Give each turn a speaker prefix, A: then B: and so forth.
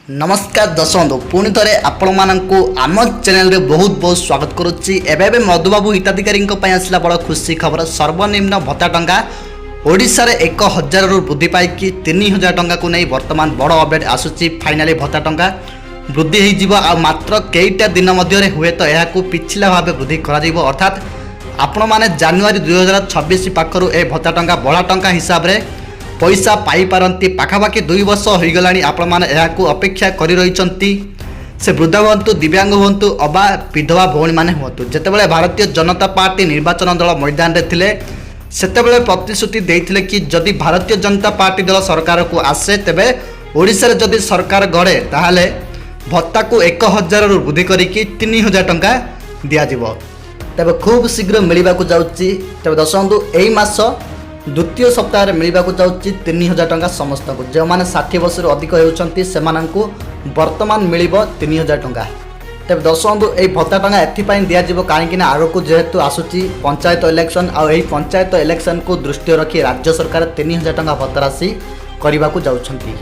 A: नमस्कार दर्शक बंधु पुणी थे आपण आम चैनल रे बहुत बहुत स्वागत करुच्ची। एवं मधुबाबू हिताधिकारी आसला बड़ खुशी खबर। सर्वनिम्न भत्ता टंका ओडिशा रे 1000 रु वृद्धि पाई 3000 टंका को नहीं वर्तमान बड़ अपडेट आसूची। फाइनाली भत्ता टंका वृद्धि हो मात्र कईटा दिन मध्य हुए तो यह पिछला भाव वृद्धि कर अर्थात आपण मैंने जानुआरी 2026 पाखर ए भत्ता टंका बड़ा टंका हिसाब से पैसा पाई पारंती। पाखापाखि 2 वर्ष हो गलानी आपण माने एहाकू अपेक्षा करि रहिचंती। से वृद्ध हुंतु दिव्यांग हुंतु अबा विधवा भौणी माने हुंतु। जेतेबेले भारतीय जनता पार्टी निर्वाचन दल मैदान रे थिले सेतेबेले प्रतिश्रुति देइथिले कि जदि भारतीय जनता पार्टी दल सरकार को आसे तेबे ओडिसा रे जदि सरकार गड़े ताहाले भत्ता को 1000 रु वृद्धि करिकि 3000 टंका दिया जिवो। तेबे खूब शीघ्र मिलिबा को जाउची। तेबे दर्शकबंधु एई मास द्वितीय सप्ताह मिलवाक जाऊँगी 3000 टंका समस्त को जो मैंने 60 वर्ष अधिक होती से बर्तमान मिल 3000 टंका। तेज दर्शक बंधु यही भत्ता टंका एपाई दिज्व कहीं आगक जेहेतु आसूची पंचायत इलेक्शन आई पंचायत इलेक्शन को दृष्टि रखी राज्य सरकार 3000 टंका भत्ता राशि करने को जाऊँगी।